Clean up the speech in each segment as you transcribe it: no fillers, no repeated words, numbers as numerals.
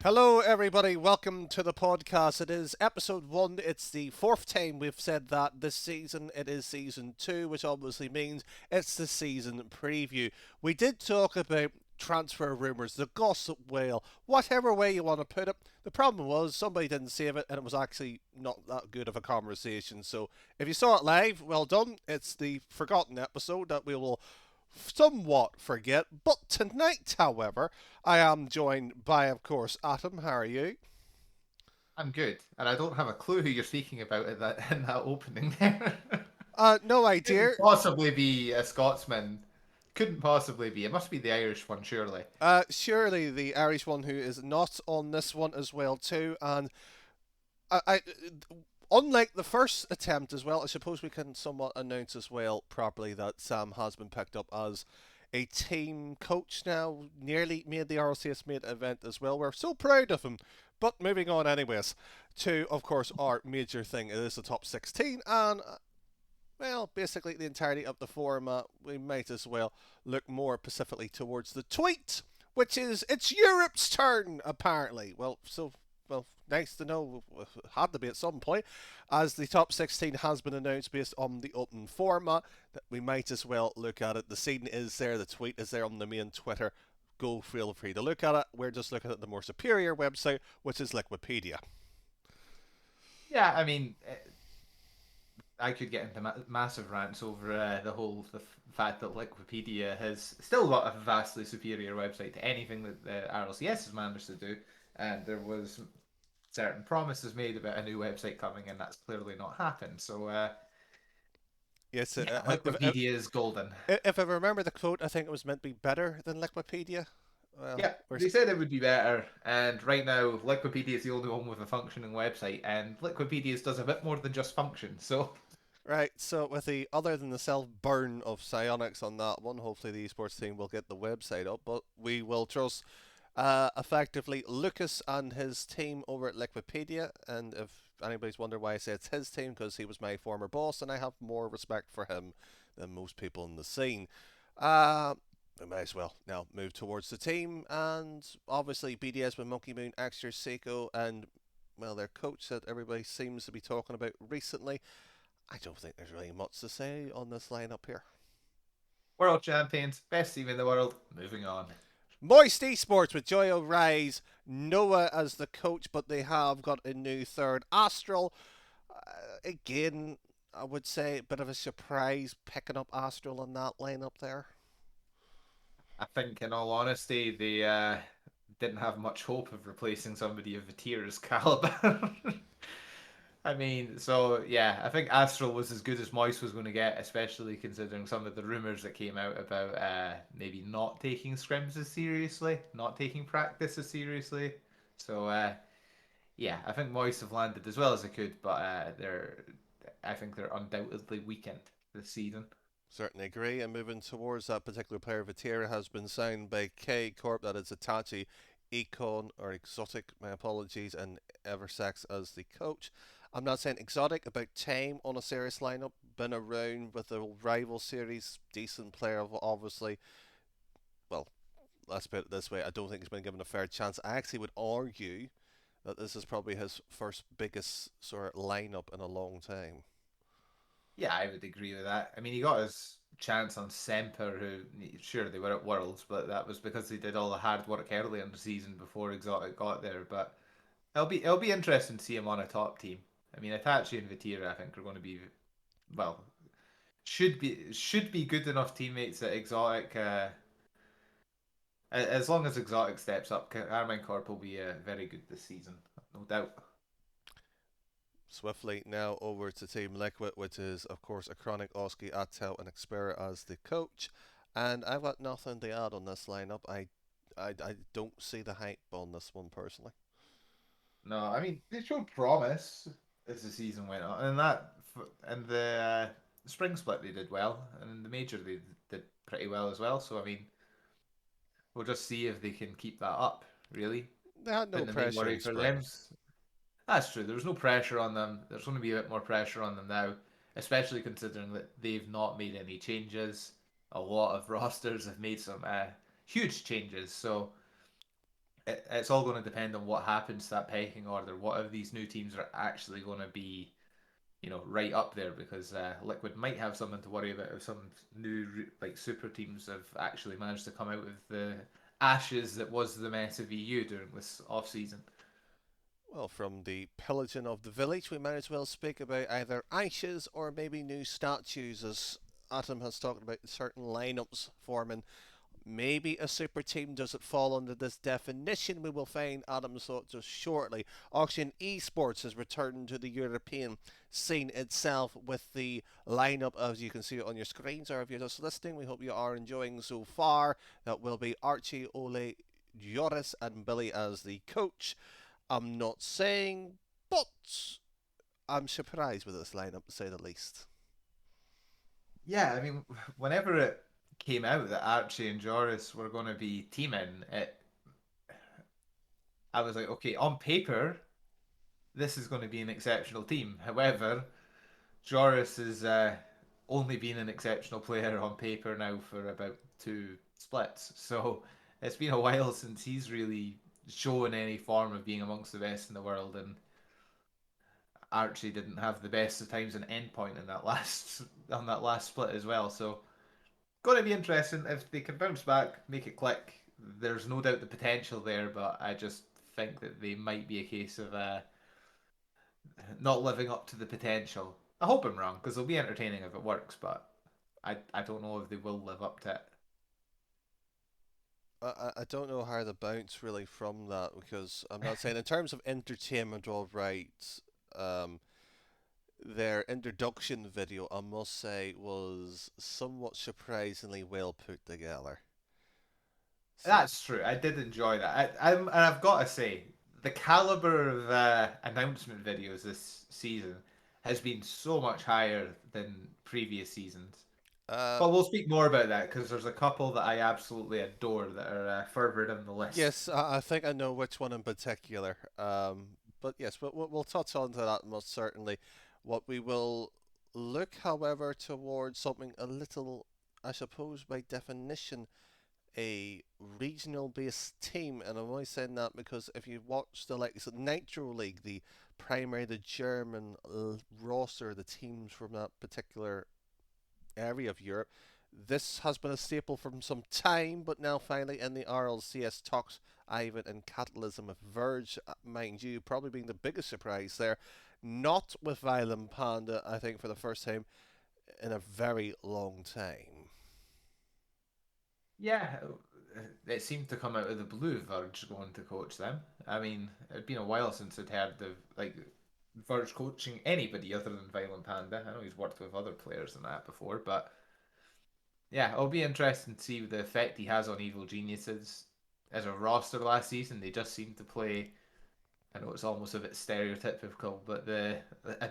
Hello, everybody. Welcome to the podcast. It is episode 1. It's the fourth time we've said that this season. It is season 2, which obviously means it's the season preview. We did talk about transfer rumours, the gossip whale, whatever way you want to put it. The problem was somebody didn't save it, and it was actually not that good of a conversation. So if you saw it live, well done. It's the forgotten episode that we will somewhat forget. But tonight, however, I am joined by, of course, Atom. How are you? I'm good, and I don't have a clue who you're speaking about in that opening there. No idea. Couldn't possibly be a Scotsman. Couldn't possibly be. It must be the Irish one, surely. Surely the Irish one who is not on this one as well too, and I unlike the first attempt as well, I suppose we can somewhat announce as well properly that Sam has been picked up as a team coach now. Nearly made the RLCS mate event as well. We're so proud of him. But moving on, anyways, to of course our major thing. It is the top 16, and well, basically the entirety of the format. We might as well look more specifically towards the tweet, which is it's Europe's turn apparently. Well, nice to know. Had to be at some point, as the top 16 has been announced based on the open format. That we might as well look at it. The scene is there. The tweet is there on the main Twitter. Go feel free to look at it. We're just looking at the more superior website, which is Liquipedia. Yeah, I mean, I could get into massive rants over the fact that Wikipedia has still got a vastly superior website to anything that the RLCS has managed to do, and there was certain promises made about a new website coming, and that's clearly not happened. So, Yes, yeah, Wikipedia is golden. if I remember the quote, I think it was meant to be better than Liquipedia. Well, Yeah, they said it would be better, and right now Liquipedia is the only one with a functioning website, and Liquipedia does a bit more than just function. So right. So with the other than the self burn of psionics on that one, hopefully the esports team will get the website up. But we will trust effectively Lucas and his team over at Liquipedia. And if anybody's wondering why I say it's his team, because he was my former boss, and I have more respect for him than most people in the scene. Uh, we may as well now move towards the team, and obviously BDS with Monkey Moon, Extra Seiko, and well, their coach that everybody seems to be talking about recently. I don't think there's really much to say on this lineup here. world champions, best team in the world. Moving on. Moist Esports with Joy O'Rise, Noah as the coach, but they have got a new third, Astral. Again, I would say a bit of a surprise picking up Astral in that lineup there. I think, in all honesty, they didn't have much hope of replacing somebody of Vatira's caliber. I mean, so yeah, I think Astral was as good as Moise was going to get, especially considering some of the rumors that came out about maybe not taking scrims as seriously, not taking practice as seriously. So yeah, I think Moise have landed as well as they could, but I think they're undoubtedly weakened this season. Certainly agree. And moving towards that particular player, Vatira has been signed by K Corp, that is Itachi, Econ, or Exotic, my apologies, and Eversex as the coach. I'm not saying exotic, about time on a serious lineup. Been around with the rival series, decent player, obviously. Well, let's put it this way: I don't think he's been given a fair chance. I actually would argue that this is probably his first biggest sort of lineup in a long time. Yeah, I would agree with that. I mean, he got his chance on Semper, who sure they were at Worlds, but that was because they did all the hard work early in the season before Exotic got there. But it'll be interesting to see him on a top team. I mean, Itachi and Vatira, I think, are going to be well should be good enough teammates at Exotic. As long as Exotic steps up, Carmine Corp will be very good this season, no doubt. Swiftly now over to Team Liquid, which is, of course, a chronic Oski, Attel, and Xperia as the coach. And I've got nothing to add on this lineup. I don't see the hype on this one personally. No, I mean they showed promise as the season went on, and the spring split they did well, and in the major they did pretty well as well. So I mean, we'll just see if they can keep that up. Really, They had no been the main pressure worry in for spring. them. That's true. There was no pressure on them. There's going to be a bit more pressure on them now, especially considering that they've not made any changes. A lot of rosters have made some huge changes. So it's all going to depend on what happens to that pecking order. What of these new teams are actually going to be, right up there? Because Liquid might have something to worry about if some new like super teams have actually managed to come out of the ashes that was the mess of EU during this off season. Well, from the pillaging of the village, we might as well speak about either ashes or maybe new statues, as Atom has talked about certain lineups forming. Maybe a super team doesn't fall under this definition. We will find Adam's thought just shortly. Auction Esports has returned to the European scene itself with the lineup as you can see it on your screens, or if you're just listening, we hope you are enjoying so far. That will be Archie, Ole, Joris, and Billy as the coach. I'm not saying, but I'm surprised with this lineup to say the least. Yeah, I mean, whenever it came out that Archie and Joris were going to be teaming, I was like, okay, on paper, this is going to be an exceptional team. However, Joris has only been an exceptional player on paper now for about two splits. So it's been a while since he's really shown any form of being amongst the best in the world. And Archie didn't have the best of times an endpoint in that last on that last split as well. So going to be interesting if they can bounce back, make it click. There's no doubt the potential there, but I just think that they might be a case of not living up to the potential. I hope I'm wrong because it'll be entertaining if it works, but I don't know if they will live up to it. I don't know how to bounce really from that because I'm not saying in terms of entertainment, all right. Um, their introduction video, I must say, was somewhat surprisingly well put together. So, That's true. I did enjoy that. And I've got to say, the caliber of announcement videos this season has been so much higher than previous seasons. uh, But we'll speak more about that because there's a couple that I absolutely adore that are further down the list. yes, I think I know which one in particular. But yes, we'll touch on to that most certainly. What we will look, however, towards something a little, I suppose, by definition, a regional based team, and I'm only saying that because if you watch the likes of Nitro League, the primary, the German roster, the teams from that particular area of Europe, this has been a staple from some time, but now finally in the RLCS talks, Ivan and Catalysm of Verge, mind you, probably being the biggest surprise there. Not with Violent Panda, I think, for the first time in a very long time. Yeah, it seemed to come out of the blue, Verge going to coach them. I mean, it'd been a while since I'd heard of like Verge coaching anybody other than Violent Panda. I know he's worked with other players than that before, but yeah, it'll be interesting to see the effect he has on Evil Geniuses as a roster last season. They just seem to play. I know it's almost a bit stereotypical, but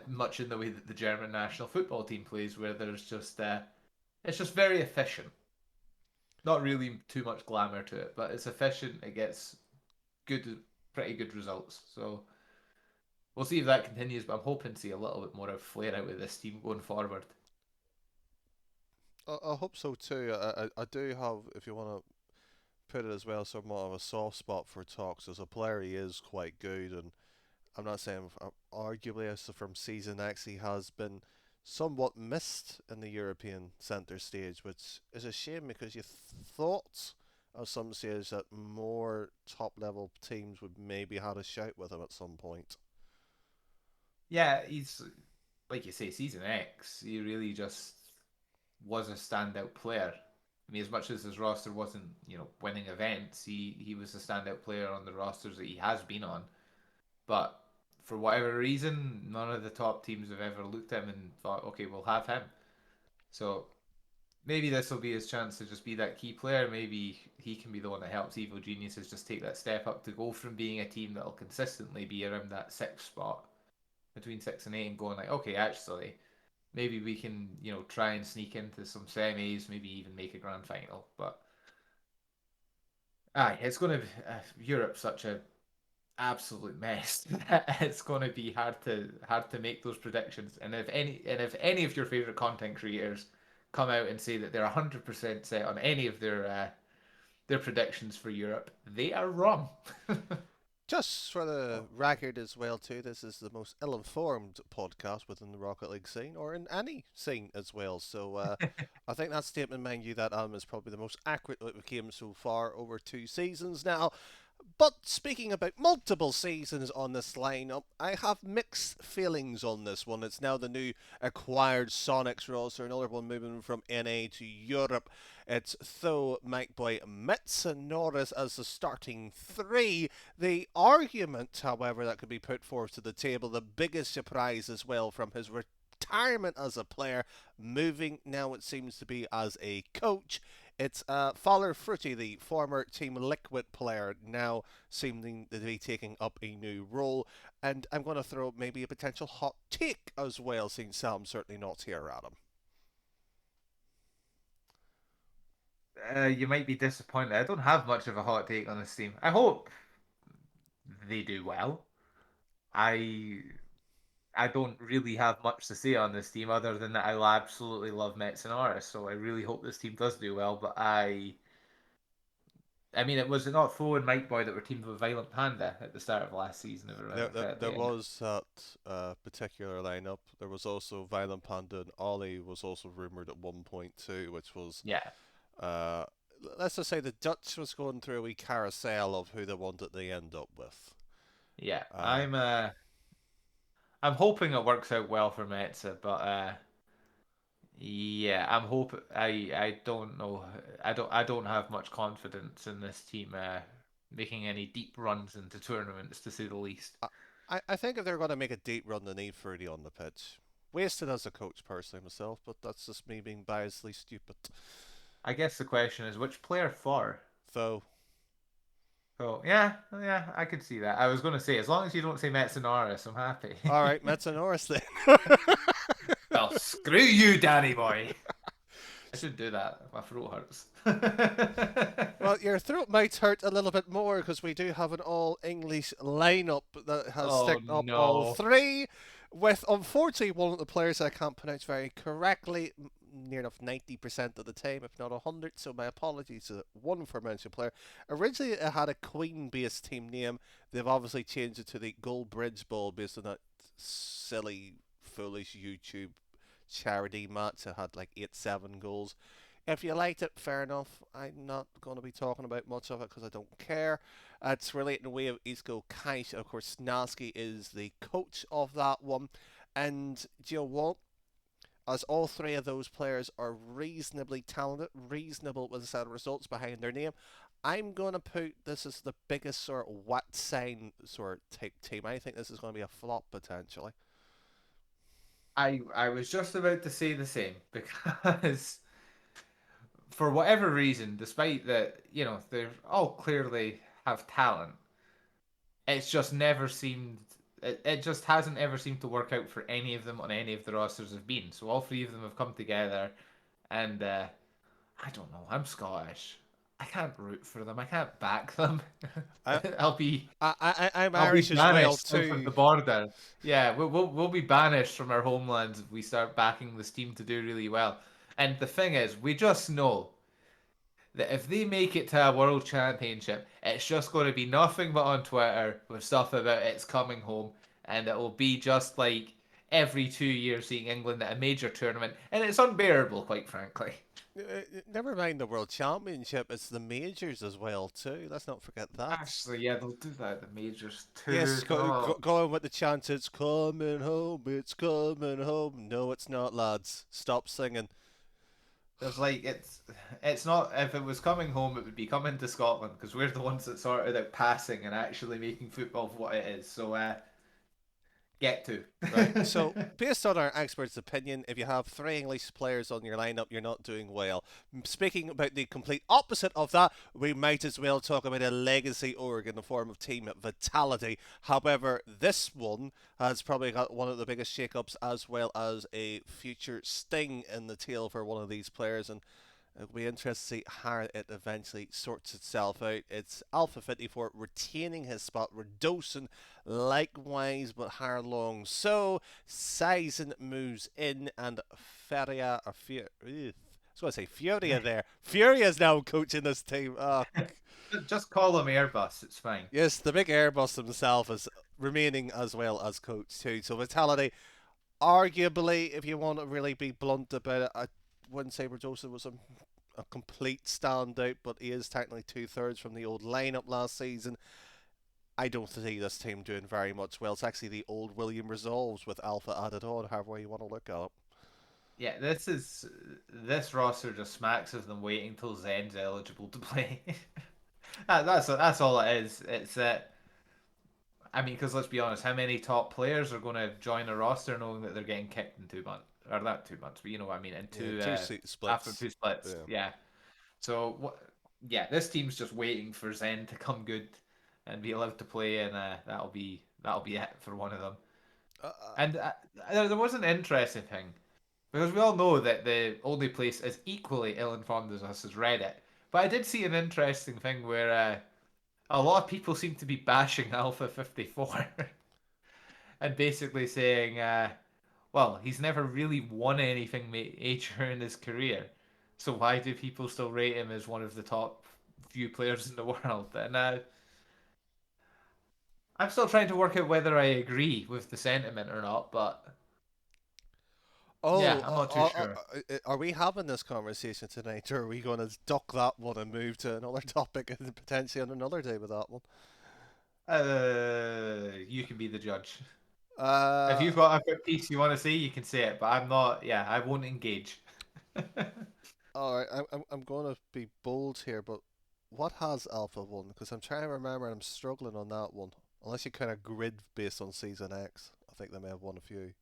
much in the way that the German national football team plays, where there's just it's just very efficient. Not really too much glamour to it, but it's efficient. It gets pretty good results. So we'll see if that continues. But I'm hoping to see a little bit more of flair out of this team going forward. I hope so too. I do have, if you want to put it as well, somewhat of a soft spot for Tox. As a player, he is quite good, and I'm not saying arguably as from season X he has been somewhat missed in the European centre stage, which is a shame because you thought at some stage that more top level teams would maybe had a shout with him at some point. Yeah, he's like you say, season X. He really just was a standout player. I mean, as much as his roster wasn't, winning events, he was a standout player on the rosters that he has been on. But for whatever reason, none of the top teams have ever looked at him and thought, okay, we'll have him. So maybe this will be his chance to just be that key player. Maybe he can be the one that helps Evil Geniuses just take that step up to go from being a team that'll consistently be around that sixth spot between 6 and 8 and going like, okay, actually, maybe we can, try and sneak into some semis, maybe even make a grand final. But aye, it's going to be Europe's such a absolute mess. It's going to be hard to make those predictions. And if any of your favorite content creators come out and say that they're 100% set on any of their their predictions for Europe, they are wrong. Just for the Oh. record as well, too, this is the most ill-informed podcast within the Rocket League scene, or in any scene as well. So I think that statement, mind you, that is probably the most accurate that we came so far over 2 seasons now. But speaking about multiple seasons on this lineup, I have mixed feelings on this one. It's now the new acquired Sonics roster, another one moving from NA to Europe. It's Tho, Mike Mitz, and Norris as the starting three. The argument, however, that could be put forth to the table, the biggest surprise as well from his retirement as a player, moving now it seems to be as a coach. It's Fowler Fruity, the former Team Liquid player, now seeming to be taking up a new role. And I'm going to throw maybe a potential hot take as well, since Sam's certainly not here, Adam. You might be disappointed. I don't have much of a hot take on this team. I hope they do well. I I don't really have much to say on this team other than that I absolutely love Metsonaris, so I really hope this team does do well. But I mean, it was not Fo and Mike Boy that were teamed with Violent Panda at the start of last season, if I There, remember there, there correctly. And was that particular lineup. There was also Violent Panda and Ollie was also rumored at 1.2, which was, yeah, uh, let's just say the Dutch was going through a wee carousel of who they wanted to end up with. yeah, Uh, I'm hoping it works out well for Metza, but yeah, I'm hoping I don't know. I don't have much confidence in this team making any deep runs into tournaments, to say the least. I think if they're going to make a deep run, they need Fruity on the pitch. Wasted as a coach personally myself, but that's just me being biasly stupid. I guess the question is which player for? Though, Oh yeah, yeah, I could see that. I was going to say as long as you don't say Metsonaris, I'm happy. all right, Mets and Norris then. Well, screw you, Danny boy. I should do that. My throat hurts. Well, your throat might hurt a little bit more because we do have an all English lineup that has Oh sticked up all no. three, with unfortunately one of the players I can't pronounce very correctly near enough 90% of the time, if not 100. So my apologies to one aforementioned player. Originally, it had a Queen-based team name. They've obviously changed it to the Gold Bridge Ball based on that silly, foolish YouTube charity match. It had like 8-7 goals. If you liked it, fair enough. I'm not going to be talking about much of it because I don't care. It's related in a way of Isco Kaish. Of course, Snaski is the coach of that one. And do you know what? As all three of those players are reasonably talented, reasonable with a set of results behind their name, I'm going to put this as the biggest sort of what sign sort of type team. I think this is going to be a flop potentially. I was just about to say the same because for whatever reason, despite that, they all clearly have talent, it's just never seemed it just hasn't ever seemed to work out for any of them on any of the rosters have been. So all three of them have come together and I don't know, I'm Scottish. I can't root for them. I can't back them. I, I'll be I'm I'll be Irish as well banished south of too. the border. Yeah, we'll be banished from our homelands if we start backing this team to do really well. And the thing is, we just know that if they make it to a world championship, it's just going to be nothing but on Twitter with stuff about it's coming home, and it will be just like every 2 years seeing England at a major tournament, and it's unbearable, quite frankly. Never mind the World Championship, it's the majors as well too. Let's not forget that. Actually, yeah, they'll do that at the majors Yes, too. Oh, going with the chant, it's coming home, it's coming home. No, it's not, lads. Stop singing. there's like it's not if it was coming home, it would be coming to Scotland because we're the ones that sorted out passing and actually making football what it is. So get to. Right. So, based on our expert's opinion, if you have three English players on your lineup, you're not doing well. Speaking about the complete opposite of that, we might as well talk about a legacy org in the form of Team Vitality. However, this one has probably got one of the biggest shake-ups as well as a future sting in the tail for one of these players, and it'll be interesting to see how it eventually sorts itself out. It's Alpha 54 retaining his spot, Redosin likewise, but how long? So, Sizen moves in, and Feria, or Fear, was going to say Furia there. Furia is now coaching this team. Just call him Airbus. It's fine. Yes, the big Airbus himself is remaining as well as coach too. So Vitality, arguably, if you want to really be blunt about it, I wouldn't say Berdosa was a complete standout, but he is technically two-thirds from the old lineup last season. I don't see this team doing very much well. It's actually the old William Resolves with Alpha added on, however you want to look at it. Yeah, this roster just smacks of them waiting till Zen's eligible to play. That's all it is. It's I mean, because let's be honest, how many top players are going to join a roster knowing that they're getting kicked in 2 months, or not 2 months, but you know what I mean, in Yeah, two two seat after splits. two splits. Yeah. Yeah. So what? Yeah, this team's just waiting for Zen to come good and be allowed to play, and that'll be it for one of them. And there was an interesting thing because we all know that the only place as equally ill-informed as us is Reddit. But I did see an interesting thing where a lot of people seem to be bashing Alpha 54 and basically saying, well, he's never really won anything major in his career. So why do people still rate him as one of the top few players in the world? And I'm still trying to work out whether I agree with the sentiment or not, but yeah, Oh, I'm not too sure. are we having this conversation tonight, or are we going to duck that one and move to another topic and potentially on another day with that one? You can be the judge. If Uh, you've got a piece you want to say, you can say it, but I'm not. Yeah, I won't engage. all right, I'm going to be bold here, but what has Alpha won? Because I'm trying to remember, and I'm struggling on that one. Unless you kind of grid based on Season X, I think they may have won a few.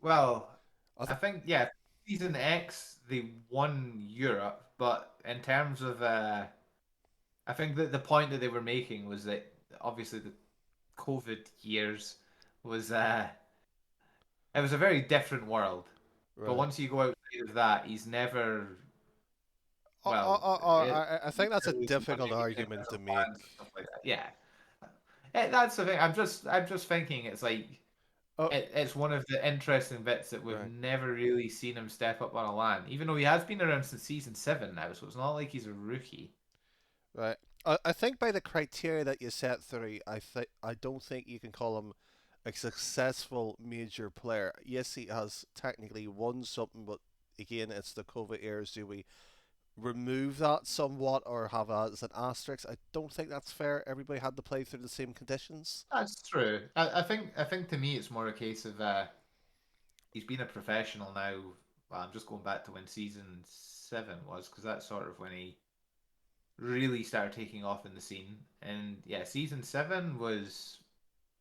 Well, I I th- think yeah, season X they won Europe, but in terms of I think that the point that they were making was that obviously the COVID years was it was a very different world. But right. once you go outside of that, he's never well, I think that's a never really won difficult anything argument with to the fans make. and stuff like that. Yeah. That's the thing. I'm just thinking it's like Oh, it's one of the interesting bits that we've right. never really seen him step up on a LAN, even though he has been around since season 7 now, so it's not like he's a rookie. Right. I think by the criteria that you set through, I don't think you can call him a successful major player. Yes, he has technically won something, but again, it's the COVID years. Do we remove that somewhat or have that as an asterisk? I don't think that's fair. Everybody had to play through the same conditions. That's true. I think to me it's more a case of he's been a professional now. Well, I'm just going back to when season 7 was because that's sort of when he really started taking off in the scene. And yeah, season 7 was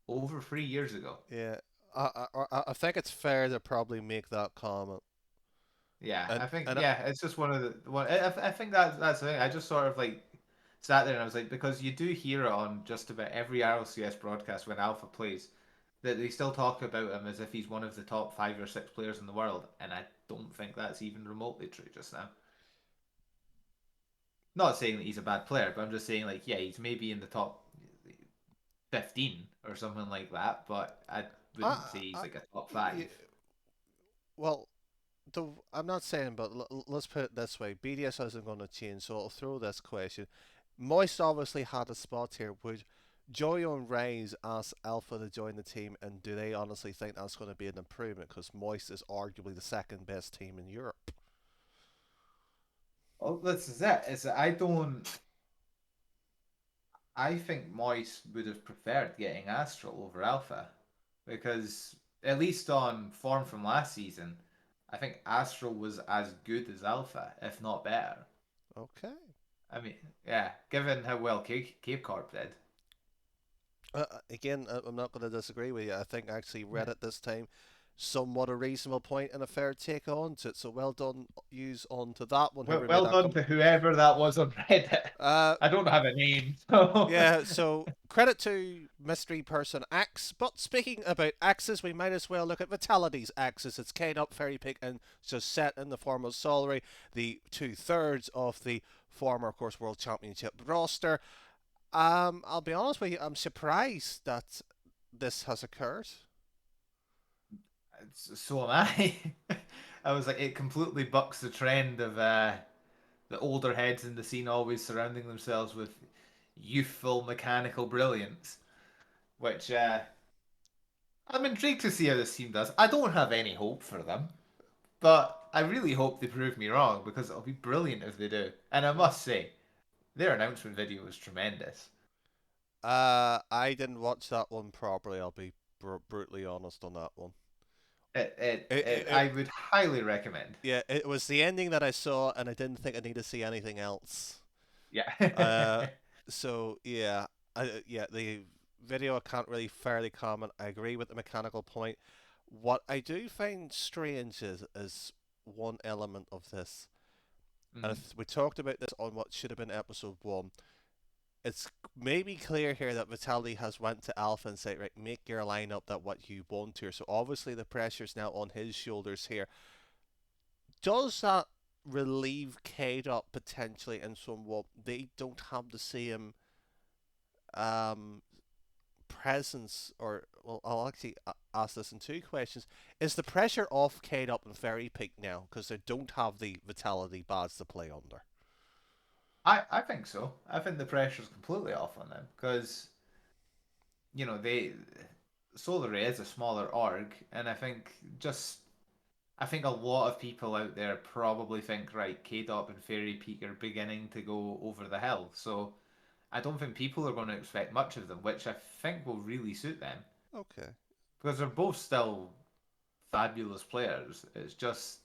over 3 years ago. Yeah, I think it's fair to probably make that comment. Yeah, And I think and yeah, it's just one of the one. I think that's the thing. I just sort of like sat there and I was like, because you do hear it on just about every RLCS broadcast when Alpha plays, that they still talk about him as if he's one of the top 5 or 6 players in the world, and I don't think that's even remotely true just now. Not saying that he's a bad player, but I'm just saying like yeah, he's maybe in the top 15 or something like that, but I wouldn't say he's I, like a top 5. well, I'm not saying, but let's put it this way: BDS isn't going to change. So I'll throw this question. Moist obviously had a spot here. Would Joyo and Reigns ask Alpha to join the team, and do they honestly think that's going to be an improvement? Because Moist is arguably the second best team in Europe. Well, this is it. Is that I don't. I think Moyes would have preferred getting Astral over Alpha because, at least on form from last season, I think Astral was as good as Alpha, if not better. Okay. I mean, yeah, given how well Cape Corp did. Again, I'm not going to disagree with you. I think actually Yeah. Reddit this time somewhat a reasonable point and a fair take on to it. So well done, use on to that one. Well, Whoever made well that done comment. to whoever that was on Reddit. Uh, I don't have a name, so Yeah, so credit to mystery person Axe. But speaking about axes, we might as well look at Vitality's axes. It's Kane up, Fairy Pig, and just set in the form of Solary, the two-thirds of the former, of course, World Championship roster. I'll be honest with you, I'm surprised that this has occurred. so am I. I was like, it completely bucks the trend of the older heads in the scene always surrounding themselves with youthful mechanical brilliance, which I'm intrigued to see how this team does. I don't have any hope for them, but I really hope they prove me wrong because it'll be brilliant if they do. And I Hmm. must say, their announcement video was tremendous. I didn't watch that one properly. I'll be brutally honest on that one. I would highly recommend. Yeah, it was the ending that I saw, and I didn't think I need to see anything else. Yeah. Uh, so yeah, yeah, the video I can't really fairly comment. I agree with the mechanical point. What I do find strange is one element of this, and Mhm. if we talked about this on what should have been episode one. It's maybe clear here that Vitality has went to Alpha and said, right, make your lineup that what you want here. So obviously the pressure's now on his shoulders here. Does that relieve K-Dot potentially in somewhat they don't have the same um presence, or well, I'll actually ask this in two questions. Is the pressure off K-Dot and Fairy Peak now because they don't have the Vitality badge to play under? I think so. I think the pressure's completely off on them because they Solar Ray is a smaller org, and I think a lot of people out there probably think right, K-Dop and Fairy Peak are beginning to go over the hill. So I don't think people are going to expect much of them, which I think will really suit them Okay. because they're both still fabulous players. It's just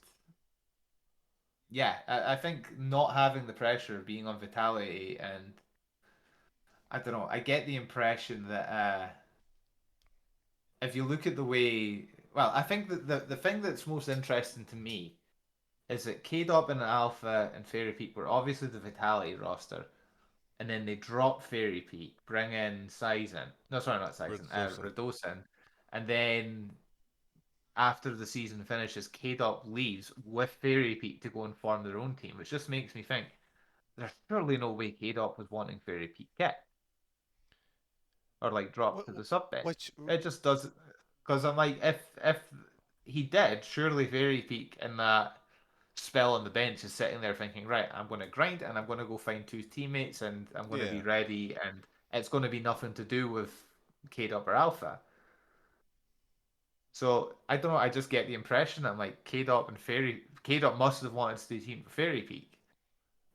yeah, I think not having the pressure of being on Vitality and I don't know. I get the impression that if you look at the way, well, I think that the thing that's most interesting to me is that K-Dop and Alpha and Fairy Peak were obviously the Vitality roster, and then they drop Fairy Peak, bring in Sizen. No, sorry, not Sizen, Redosa. Radosin, and then after the season finishes, K-Dop leaves with Fairy Peak to go and form their own team, which just makes me think there's surely no way K-Dop was wanting Fairy Peak kit or like drop to the sub deck. Which It just doesn't because I'm like if he did, surely Fairy Peak in that spell on the bench is sitting there thinking, right, I'm going to grind and I'm going to go find two teammates and I'm going to be yeah. ready and it's going to be nothing to do with K-Dub or Alpha. So I don't know. I just get the impression that like K-Dop and Fairy K-Dop must have wanted to do team Fairy Peak,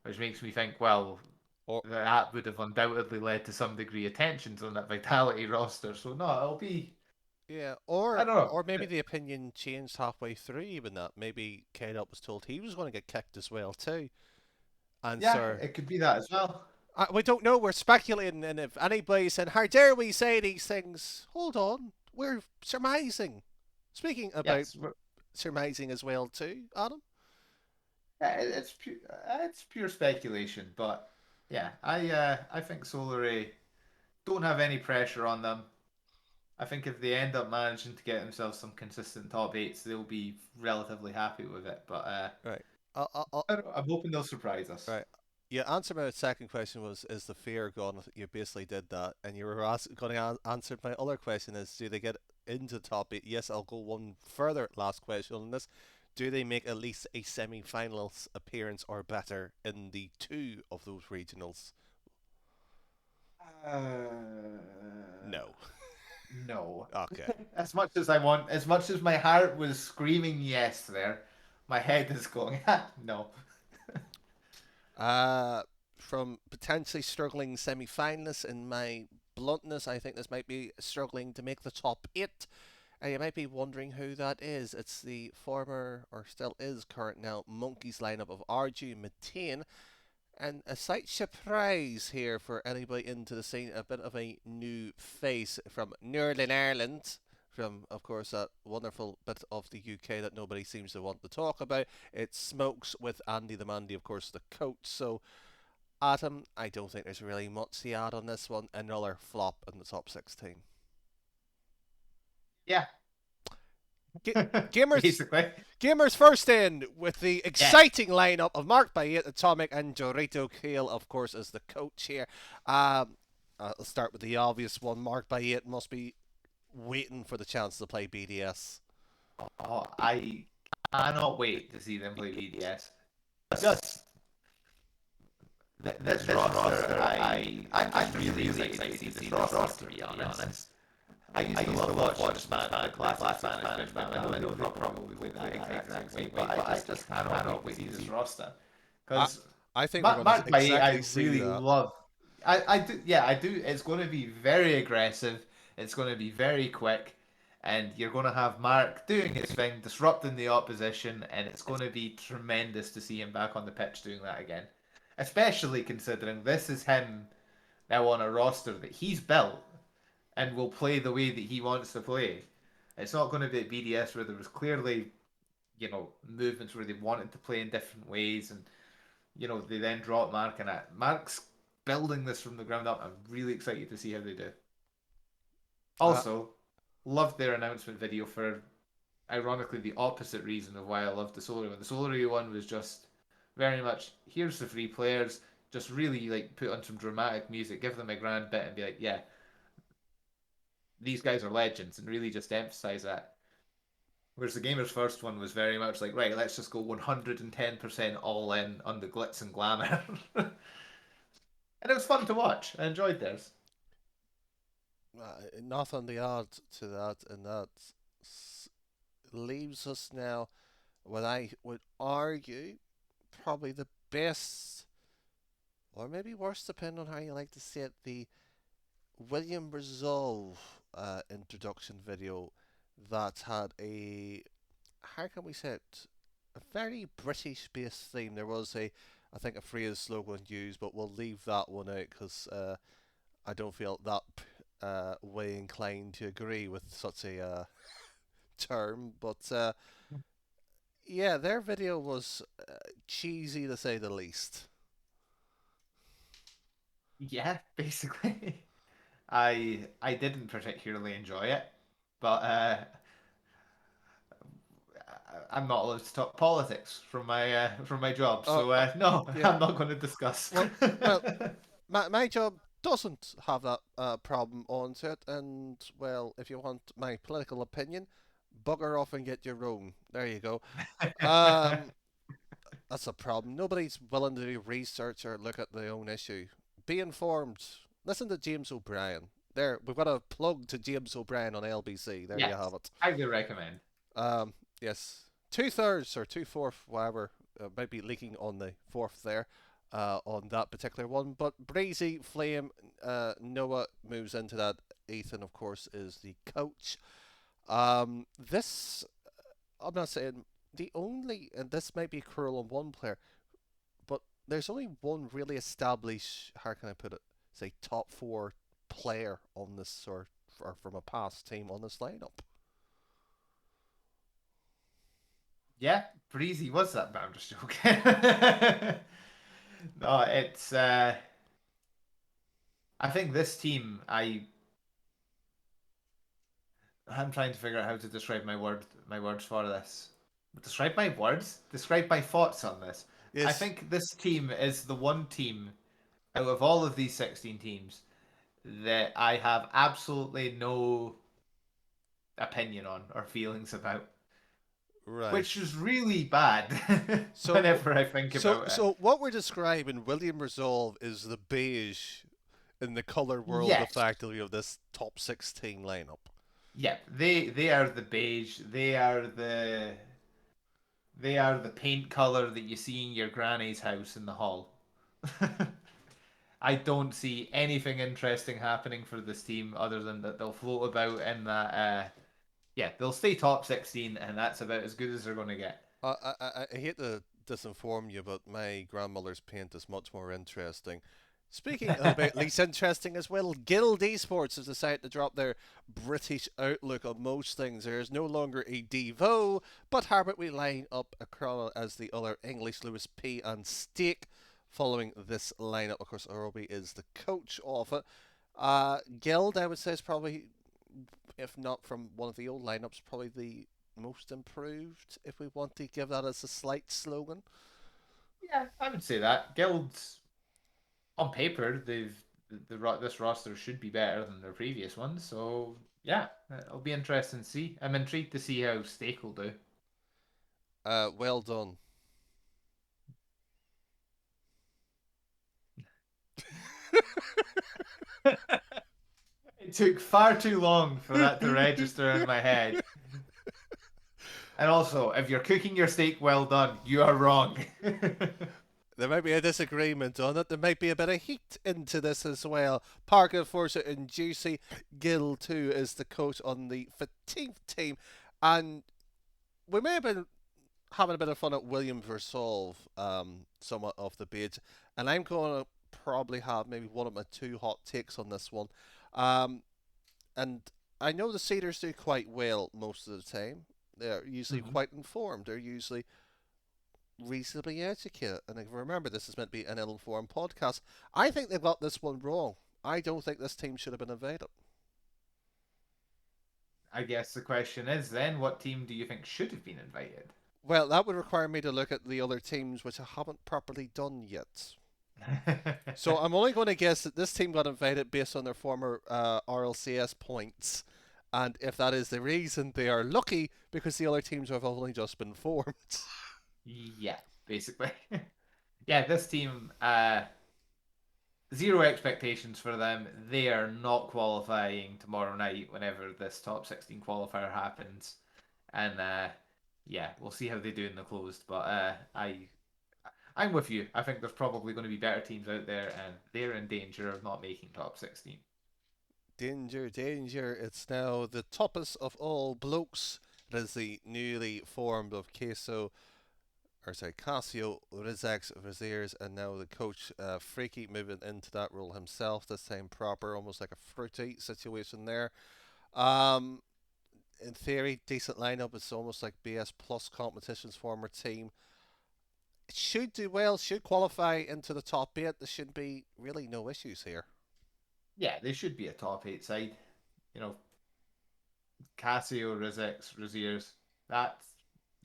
which makes me think, well, Or that would have undoubtedly led to some degree of tensions on that Vitality roster. So no, it'll be yeah, I don't know. or maybe the opinion changed halfway through. Even that, maybe K-Dot was told he was going to get kicked as well too. And Yeah, so it could be that as well. we don't know. We're speculating, and if anybody's saying, "How dare we say these things?" Hold on, we're surmising. Speaking about Yes, surmising as well too, Adam. yeah, it's pure speculation, but yeah, I think Solary don't have any pressure on them. I think if they end up managing to get themselves some consistent top eights, they'll be relatively happy with it. But Right. I'll, I don't know, I'm hoping they'll surprise us. right. Yeah, answer my second question was, is the fear gone? You basically did that. And you were going to answer my other question is, do they get into top eight? Yes, I'll go one further. Last question on this. Do they make at least a semi-finals appearance or better in the two of those regionals? Uh, No. no. Okay. As much as I want, as much as my heart was screaming yes there, my head is going, no. Uh, from potentially struggling semi-finalists, in my bluntness, I think this might be struggling to make the top eight. And you might be wondering who that is. It's the former, or still is current now, Monkeys lineup of Arju, Mateen, and a slight surprise here for anybody into the scene. A bit of a new face from Northern Ireland. From, of course, that wonderful bit of the UK that nobody seems to want to talk about. It Smokes with Andy the Mandy, of course, the coach. So, Adam, I don't think there's really much to add on this one. Another flop in the top 16. Yeah, G- Gamers basically. Gamers first in with the Yeah. exciting lineup of Mark Bayet, Atomic, and Dorito Kale, of course, as the coach here. I'll start with the obvious one. Mark Bayet must be waiting for the chance to play BDS. Oh, I cannot wait to see them play BDS. Just this roster, I'm really excited to see this roster, to be honest. I used to love watching the classic Spanish management. I know they probably play that exact same way, but I just cannot wait to see this roster. I Because I think we're going to mark my exactly I see really that. love. I do, yeah, I do. It's going to be very aggressive. It's going to be very quick, and you're going to have Mark doing his thing, disrupting the opposition, and it's going to be tremendous to see him back on the pitch doing that again. Especially considering this is him now on a roster that he's built and will play the way that he wants to play. It's not going to be at BDS where there was clearly, movements where they wanted to play in different ways, and they then drop Mark, and Mark's building this from the ground up. I'm really excited to see how they do. Uh, Also, loved their announcement video for ironically the opposite reason of why I loved the Solary one. The Solary one was just very much here's the free players, just really like put on some dramatic music, give them a grand bit, and be like, yeah, these guys are legends, and really just emphasize that. Whereas the Gamers First one was very much like, right, let's just go 110% all in on the glitz and glamour. And it was fun to watch. I enjoyed theirs. Nothing to add to that, and that s- leaves us now. What I would argue, probably the best, or maybe worst, depending on how you like to see it, the William Resolve introduction video that had a, how can we say it, a very British based theme. There was I think, a phrase slogan used, but we'll leave that one out because I don't feel that way inclined to agree with such a term. But yeah, their video was cheesy to say the least. Yeah, basically. I didn't particularly enjoy it, but I'm not allowed to talk politics from my job, Uh, so uh, no, yeah, I'm not going to discuss. well, my job doesn't have that problem onto it, and well, if you want my political opinion, bugger off and get your own. There you go. Um, that's a problem. Nobody's willing to do research or look at their own issue. Be informed. Listen to James O'Brien. There, we've got a plug to James O'Brien on LBC. There you Yes, have it. highly recommend. Yes, 2/3 or 2/4, whatever, might be leaking on the fourth there, on that particular one. But Breezy, Flame, Noah moves into that. Ethan, of course, is the coach. This, I'm not saying the only, and this might be cruel on one player, but there's only one really established, how can I put it, say top four player on this, or from a past team on this lineup. Yeah, breezy was that, but I'm just joking. No, I think this team. I'm trying to figure out how to describe my words for this. Describe my words? Describe my thoughts on this. I Yes, think this team is the one team out of all of these 16 teams that I have absolutely no opinion on or feelings about, right. which is really bad So, whenever I think so, about it. so what we're describing, William Resolve, is the beige in the color world, Yes. effectively, of this top 16 lineup. Yep. They are the beige. They are the paint color that you see in your granny's house in the hall. I don't see anything interesting happening for this team other than that they'll float about in that. Yeah, they'll stay top 16, and that's about as good as they're going to get. I hate to disinform you, but my grandmother's paint is much more interesting. Speaking of about least interesting as well, Guild Esports has decided to drop their British outlook on most things. There is no longer a Devo, but Harbert we line up across as the other English Lewis P and Steak. Following this lineup, of course, Orobi is the coach of it. Guild, I would say, is probably, if not from one of the old lineups, probably the most improved, if we want to give that as a slight slogan. Yeah, I would say that. Guilds, on paper, this roster should be better than their previous ones. So yeah, it'll be interesting to see. I'm intrigued to see how Stake will do. Well done. It took far too long for that to register in my head. And also, if you're cooking your steak well done, you are wrong. There might be a disagreement on it. There might be a bit of heat into this as well. Parker Forza and Juicy Gill too is the coach on the 15th team, and we may have been having a bit of fun at William Versolve, somewhat off the page, and I'm going to probably have maybe one of my two hot takes on this one. Um, and I know the Cedars do quite well most of the time. They're usually Mhm. quite informed. They're usually reasonably educated. And if remember, this is meant to be an ill-informed podcast. I think they've got this one wrong. I don't think this team should have been invaded. I guess the question is then, what team do you think should have been invited? Well, that would require me to look at the other teams, which I haven't properly done yet. So I'm only going to guess that this team got invited based on their former RLCS points. And if that is the reason, they are lucky because the other teams have only just been formed. Yeah, basically. Yeah, this team, zero expectations for them. They are not qualifying tomorrow night whenever this top 16 qualifier happens. And yeah, we'll see how they do in the closed. But I'm with you. I think there's probably going to be better teams out there, and they're in danger of not making top 16. Danger, danger. It's now the toppest of all blokes. It is the newly formed of Casio, Rizex, Viziers, and now the coach, Freaky, moving into that role himself, this time proper, almost like a fruity situation there. Um, in theory, decent lineup. It's almost like BS Plus competition's former team. It should do well, should qualify into the top eight. There should be really no issues here. Yeah, they should be a top eight side. You know, Casio, Rizex, Raziers. That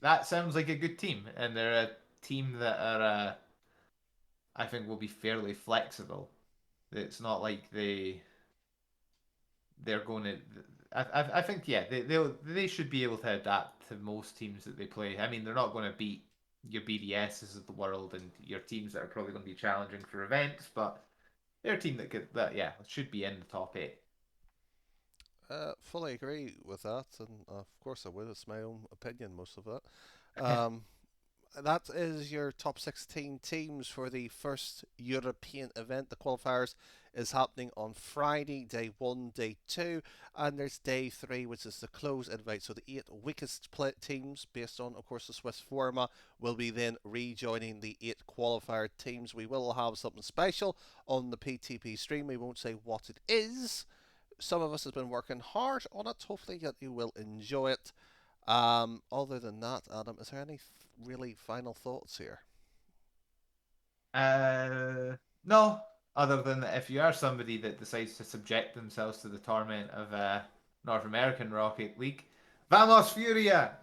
that sounds like a good team, and they're a team that are, I think, will be fairly flexible. It's not like they're going to. I think yeah they should be able to adapt to most teams that they play. I mean they're not going to beat your BDSs of the world and your teams that are probably going to be challenging for events, but they're a team that yeah should be in the top eight. Fully agree with that, and of course I would. It's my own opinion, most of that. That is your top 16 teams for the first European event. The qualifiers is happening on Friday, day one, day two, and there's day three, which is the close invite. So the eight weakest teams, based on, of course, the Swiss format, will be then rejoining the eight qualifier teams. We will have something special on the PTP stream. We won't say what it is. Some of us have been working hard on it. Hopefully, that you will enjoy it. Other than that, Adam, is there any really final thoughts here? No, other than that if you are somebody that decides to subject themselves to the torment of North American Rocket League, Vamos Furia!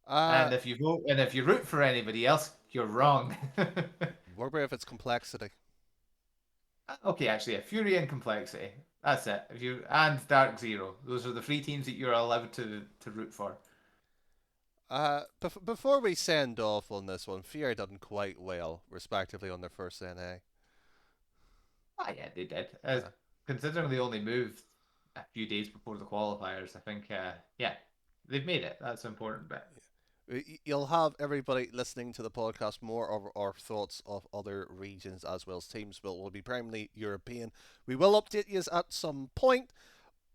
Uh, And if you vote and if you root for anybody else, you're wrong. what about if it's complexity? Okay, actually, yeah, Fury and Complexity. That's it. If you and Dark Zero, those are the three teams that you're allowed to root for. Before we send off on this one, Fury done quite well, respectively, on their first NA. Ah, yeah, they did. Uh, Considering they only moved a few days before the qualifiers, I think, yeah, they've made it. That's the important bit. You'll have everybody listening to the podcast more of our thoughts of other regions as well as teams, but will be primarily European. We will update you at some point.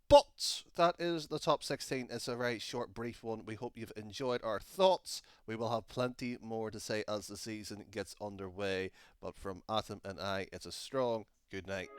But that is the top 16. It's a very short, brief one. We hope you've enjoyed our thoughts. We will have plenty more to say as the season gets underway. But from Atom and I, it's a strong good night.